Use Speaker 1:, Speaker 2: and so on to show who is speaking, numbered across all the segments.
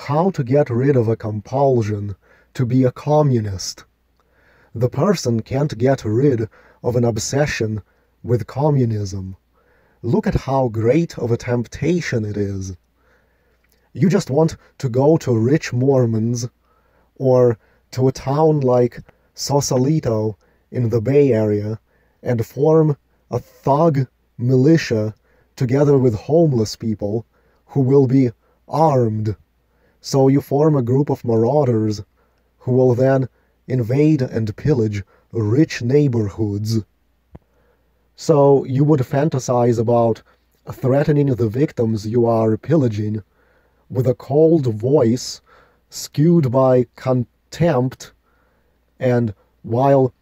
Speaker 1: How to get rid of a compulsion to be a communist. The person can't get rid of an obsession with communism. Look at how great of a temptation it is. You just want to go to rich Mormons or to a town like Sausalito in the Bay Area and form a thug militia together with homeless people who will be armed. So you form a group of marauders who will then invade and pillage rich neighborhoods. So you would fantasize about threatening the victims you are pillaging with a cold voice skewed by contempt and while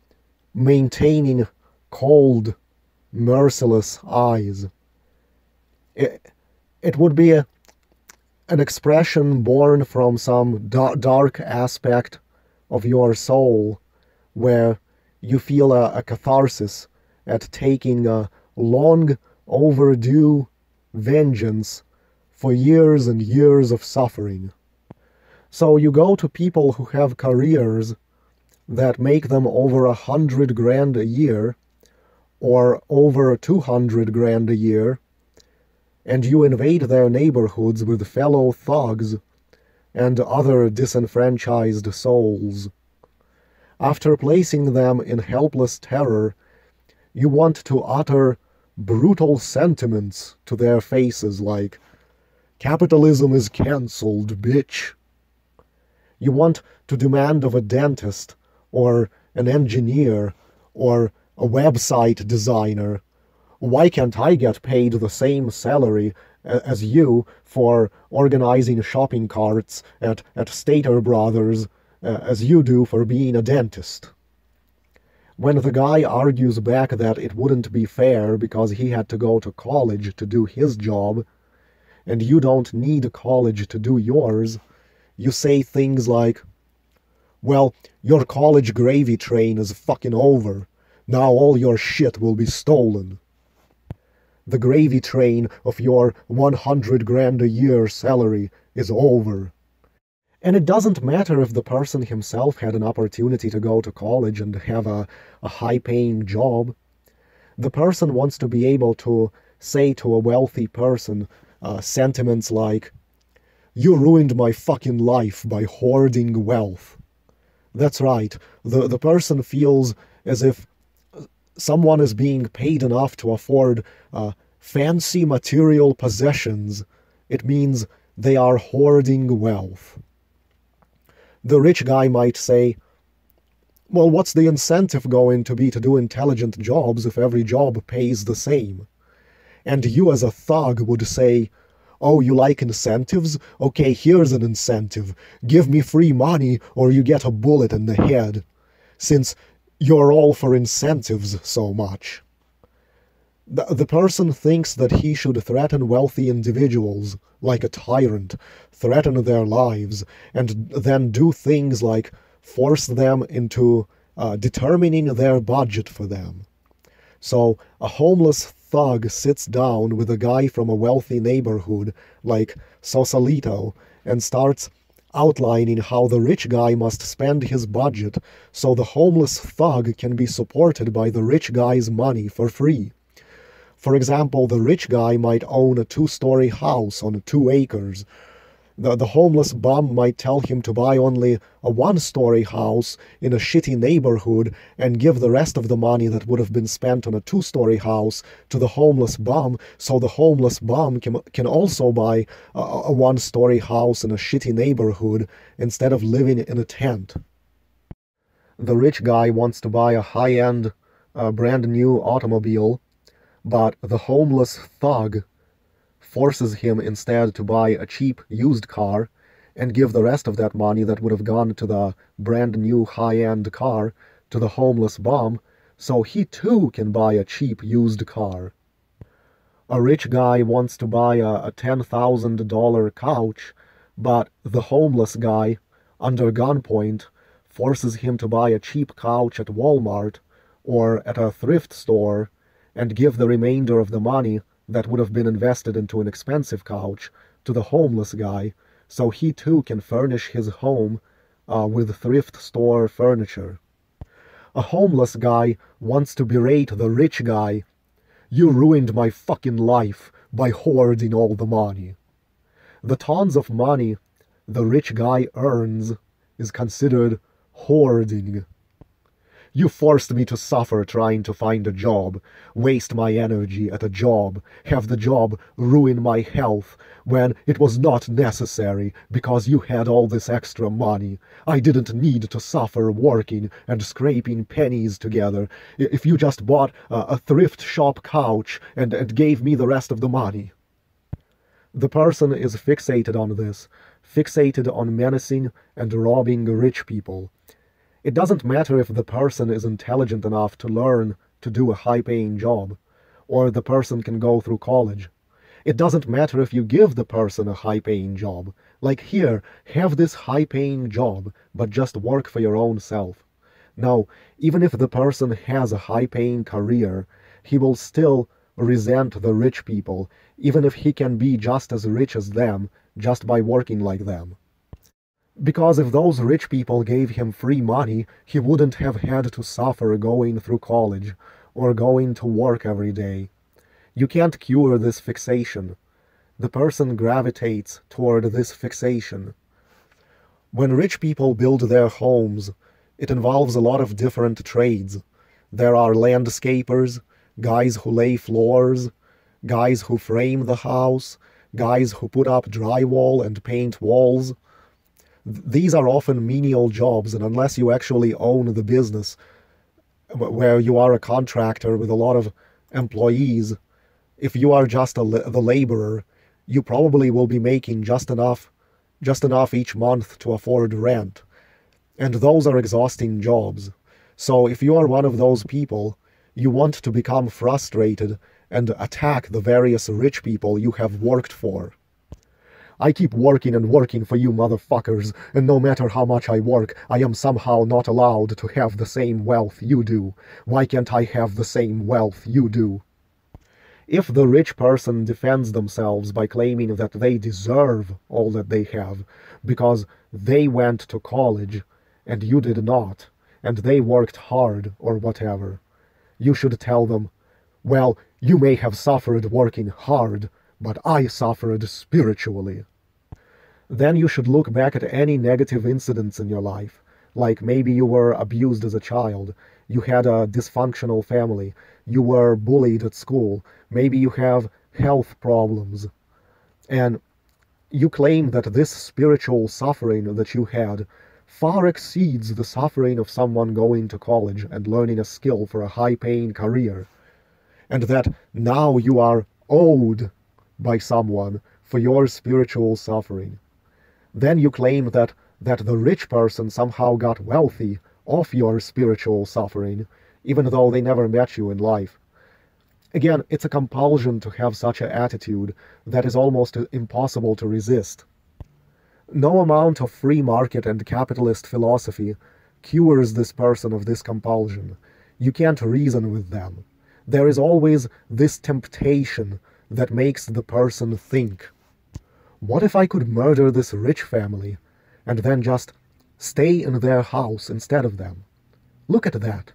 Speaker 1: maintaining cold, merciless eyes. It would be an expression born from some dark aspect of your soul where you feel a catharsis at taking a long overdue vengeance for years and years of suffering. So you go to people who have careers that make them over 100 grand a year or over 200 grand a year, and you invade their neighborhoods with fellow thugs and other disenfranchised souls. After placing them in helpless terror, you want to utter brutal sentiments to their faces like, "Capitalism is cancelled, bitch." You want to demand of a dentist or an engineer or a website designer, "Why can't I get paid the same salary as you for organizing shopping carts at Stater Brothers as you do for being a dentist?" When the guy argues back that it wouldn't be fair because he had to go to college to do his job, and you don't need college to do yours, you say things like, "Well, your college gravy train is fucking over. Now all your shit will be stolen." The gravy train of your 100 grand a year salary is over. And it doesn't matter if the person himself had an opportunity to go to college and have a high-paying job. The person wants to be able to say to a wealthy person sentiments like, "You ruined my fucking life by hoarding wealth." That's right, the person feels as if someone is being paid enough to afford fancy material possessions. It means they are hoarding wealth. The rich guy might say, "Well, what's the incentive going to be to do intelligent jobs if every job pays the same?" And you as a thug would say, "Oh, you like incentives? Okay, here's an incentive. Give me free money or you get a bullet in the head, since you're all for incentives so much." The person thinks that he should threaten wealthy individuals like a tyrant, threaten their lives, and then do things like force them into determining their budget for them. So a homeless thug sits down with a guy from a wealthy neighborhood like Sausalito and starts outlining how the rich guy must spend his budget so the homeless thug can be supported by the rich guy's money for free. For example, the rich guy might own a 2-story house on 2 acres. The homeless bum might tell him to buy only a 1-story house in a shitty neighborhood and give the rest of the money that would have been spent on a 2-story house to the homeless bum, so the homeless bum can also buy a 1-story house in a shitty neighborhood instead of living in a tent. The rich guy wants to buy a high-end, brand new automobile, but the homeless thug forces him instead to buy a cheap used car and give the rest of that money that would have gone to the brand new high-end car to the homeless bum, so he too can buy a cheap used car. A rich guy wants to buy a $10,000 couch, but the homeless guy, under gunpoint, forces him to buy a cheap couch at Walmart or at a thrift store and give the remainder of the money that would have been invested into an expensive couch to the homeless guy, so he too can furnish his home with thrift store furniture. A homeless guy wants to berate the rich guy. You ruined my fucking life by hoarding all the money. The tons of money the rich guy earns is considered hoarding. You forced me to suffer trying to find a job, waste my energy at a job, have the job ruin my health when it was not necessary because you had all this extra money. I didn't need to suffer working and scraping pennies together if you just bought a thrift shop couch and gave me the rest of the money. The person is fixated on this, fixated on menacing and robbing rich people. It doesn't matter if the person is intelligent enough to learn to do a high-paying job, or the person can go through college. It doesn't matter if you give the person a high-paying job. Like here, have this high-paying job, but just work for your own self. Now, even if the person has a high-paying career, he will still resent the rich people, even if he can be just as rich as them, just by working like them. Because if those rich people gave him free money, he wouldn't have had to suffer going through college or going to work every day. You can't cure this fixation. The person gravitates toward this fixation. When rich people build their homes, it involves a lot of different trades. There are landscapers, guys who lay floors, guys who frame the house, guys who put up drywall and paint walls. These are often menial jobs, and unless you actually own the business, where you are a contractor with a lot of employees, if you are just the laborer, you probably will be making just enough each month to afford rent. And those are exhausting jobs. So if you are one of those people, you want to become frustrated and attack the various rich people you have worked for. I keep working and working for you motherfuckers, and no matter how much I work, I am somehow not allowed to have the same wealth you do. Why can't I have the same wealth you do? If the rich person defends themselves by claiming that they deserve all that they have, because they went to college and you did not, and they worked hard or whatever, you should tell them, well, you may have suffered working hard, but I suffered spiritually. Then you should look back at any negative incidents in your life, like maybe you were abused as a child, you had a dysfunctional family, you were bullied at school, maybe you have health problems, and you claim that this spiritual suffering that you had far exceeds the suffering of someone going to college and learning a skill for a high-paying career, and that now you are owed by someone for your spiritual suffering. Then you claim that the rich person somehow got wealthy off your spiritual suffering, even though they never met you in life. Again, it's a compulsion to have such an attitude that is almost impossible to resist. No amount of free market and capitalist philosophy cures this person of this compulsion. You can't reason with them. There is always this temptation that makes the person think, what if I could murder this rich family and then just stay in their house instead of them? Look at that.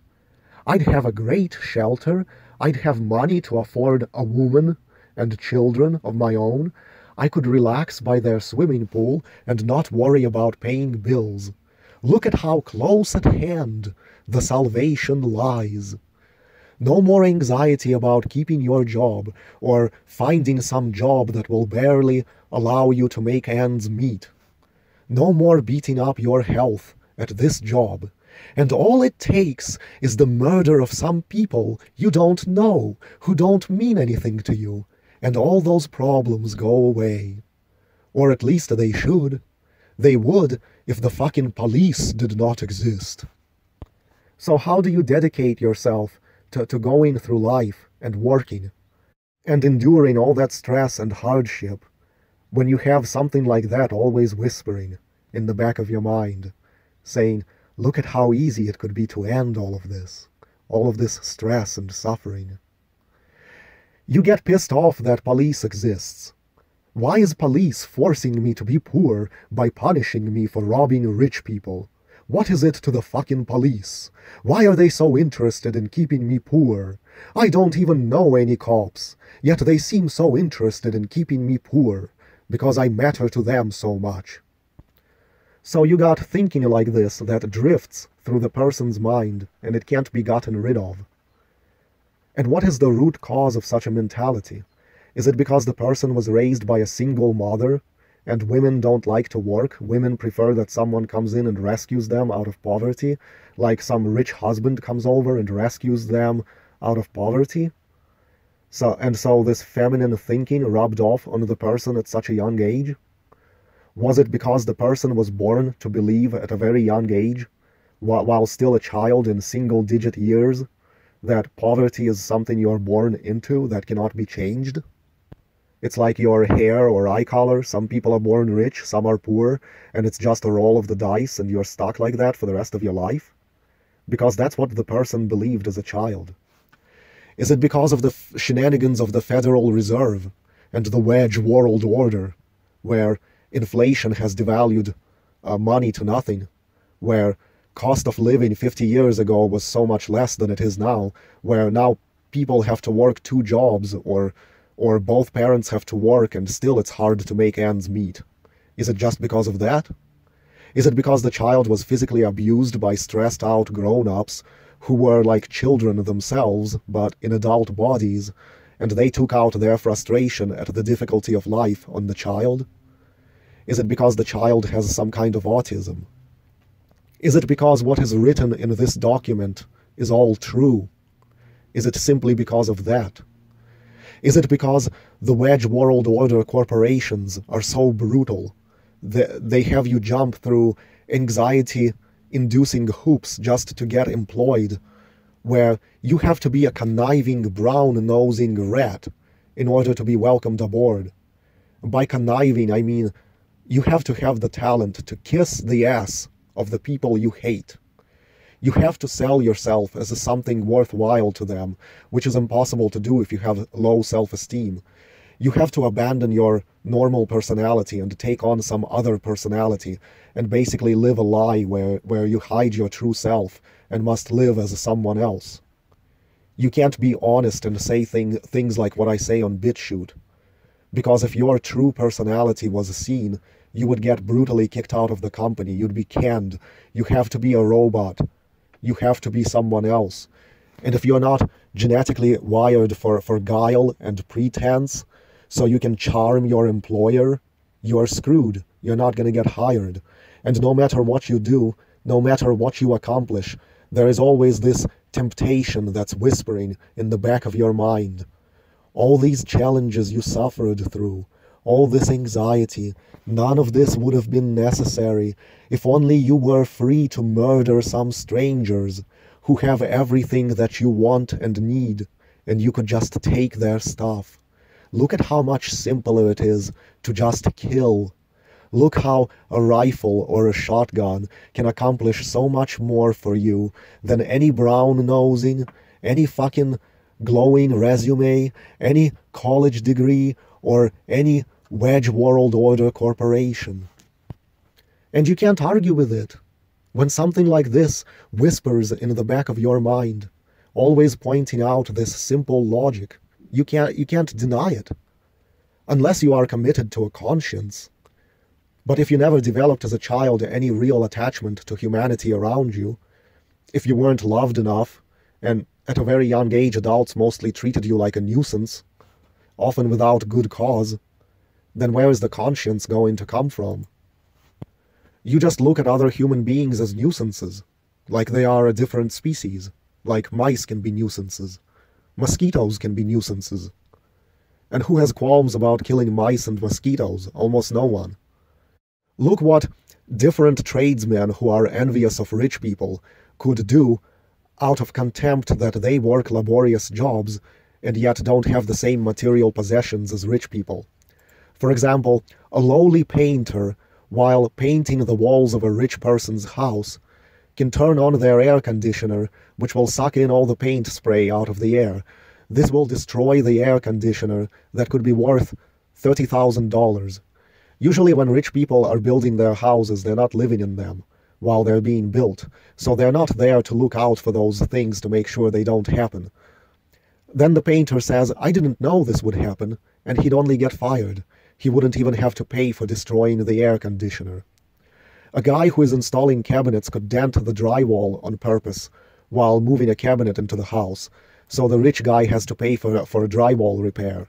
Speaker 1: I'd have a great shelter, I'd have money to afford a woman and children of my own, I could relax by their swimming pool and not worry about paying bills. Look at how close at hand the salvation lies. No more anxiety about keeping your job or finding some job that will barely allow you to make ends meet. No more beating up your health at this job. And all it takes is the murder of some people you don't know, who don't mean anything to you, and all those problems go away. Or at least they should. They would if the fucking police did not exist. So how do you dedicate yourself to going through life and working and enduring all that stress and hardship when you have something like that always whispering in the back of your mind, saying, look at how easy it could be to end all of this stress and suffering. You get pissed off that police exists. Why is police forcing me to be poor by punishing me for robbing rich people? What is it to the fucking police? Why are they so interested in keeping me poor? I don't even know any cops, yet they seem so interested in keeping me poor, because I matter to them so much. So you got thinking like this that drifts through the person's mind, and it can't be gotten rid of. And what is the root cause of such a mentality? Is it because the person was raised by a single mother, and women don't like to work? Women prefer that someone comes in and rescues them out of poverty, like some rich husband comes over and rescues them out of poverty? So this feminine thinking rubbed off on the person at such a young age? Was it because the person was born to believe at a very young age, while still a child in single-digit years, that poverty is something you're born into that cannot be changed? It's like your hair or eye color. Some people are born rich, some are poor, and it's just a roll of the dice, and you're stuck like that for the rest of your life? Because that's what the person believed as a child. Is it because of the shenanigans of the Federal Reserve and the wedge world order, where inflation has devalued money to nothing, where cost of living 50 years ago was so much less than it is now, where now people have to work 2 jobs, or both parents have to work, and still it's hard to make ends meet? Is it just because of that? Is it because the child was physically abused by stressed out grown-ups who were like children themselves, but in adult bodies, and they took out their frustration at the difficulty of life on the child? Is it because the child has some kind of autism? Is it because what is written in this document is all true? Is it simply because of that? Is it because the wedge world order corporations are so brutal? They have you jump through anxiety-inducing hoops just to get employed, where you have to be a conniving, brown-nosing rat in order to be welcomed aboard. By conniving, I mean you have to have the talent to kiss the ass of the people you hate. You have to sell yourself as something worthwhile to them, which is impossible to do if you have low self-esteem. You have to abandon your normal personality and take on some other personality, and basically live a lie where you hide your true self and must live as someone else. You can't be honest and say things like what I say on BitChute, because if your true personality was seen, you would get brutally kicked out of the company. You'd be canned. You have to be a robot. You have to be someone else. And if you're not genetically wired for guile and pretense, so you can charm your employer, you're screwed. You're not going to get hired. And no matter what you do, no matter what you accomplish, there is always this temptation that's whispering in the back of your mind. All these challenges you suffered through, all this anxiety, none of this would have been necessary if only you were free to murder some strangers who have everything that you want and need, and you could just take their stuff. Look at how much simpler it is to just kill. Look how a rifle or a shotgun can accomplish so much more for you than any brown-nosing, any fucking glowing resume, any college degree, or any wedge world order corporation. And you can't argue with it. When something like this whispers in the back of your mind, always pointing out this simple logic, you can't deny it. Unless you are committed to a conscience. But if you never developed as a child any real attachment to humanity around you, if you weren't loved enough, and at a very young age adults mostly treated you like a nuisance, often without good cause, then where is the conscience going to come from? You just look at other human beings as nuisances, like they are a different species, like mice can be nuisances, mosquitoes can be nuisances. And who has qualms about killing mice and mosquitoes? Almost no one. Look what different tradesmen who are envious of rich people could do out of contempt that they work laborious jobs and yet don't have the same material possessions as rich people. For example, a lowly painter, while painting the walls of a rich person's house, can turn on their air conditioner, which will suck in all the paint spray out of the air. This will destroy the air conditioner that could be worth $30,000. Usually when rich people are building their houses, they're not living in them while they're being built, so they're not there to look out for those things to make sure they don't happen. Then the painter says, I didn't know this would happen, and he'd only get fired. He wouldn't even have to pay for destroying the air conditioner. A guy who is installing cabinets could dent the drywall on purpose while moving a cabinet into the house, so the rich guy has to pay for a drywall repair.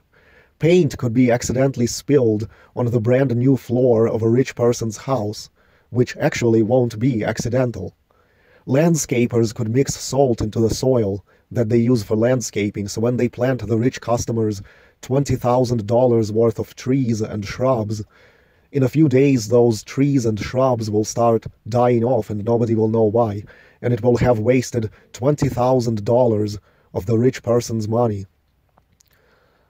Speaker 1: Paint could be accidentally spilled on the brand new floor of a rich person's house, which actually won't be accidental. Landscapers could mix salt into the soil that they use for landscaping, so when they plant the rich customers $20,000 worth of trees and shrubs, in a few days those trees and shrubs will start dying off and nobody will know why, and it will have wasted $20,000 of the rich person's money.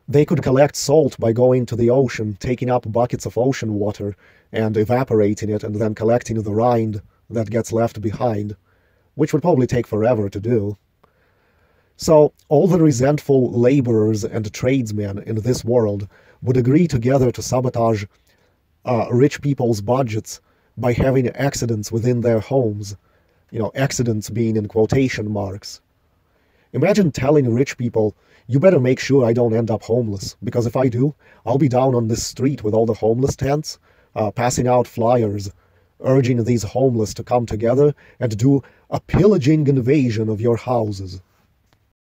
Speaker 1: They could collect salt by going to the ocean, taking up buckets of ocean water and evaporating it and then collecting the rind that gets left behind, which would probably take forever to do. So all the resentful laborers and tradesmen in this world would agree together to sabotage rich people's budgets by having accidents within their homes, accidents being in quotation marks. Imagine telling rich people, you better make sure I don't end up homeless, because if I do, I'll be down on this street with all the homeless tents, passing out flyers, urging these homeless to come together and do a pillaging invasion of your houses.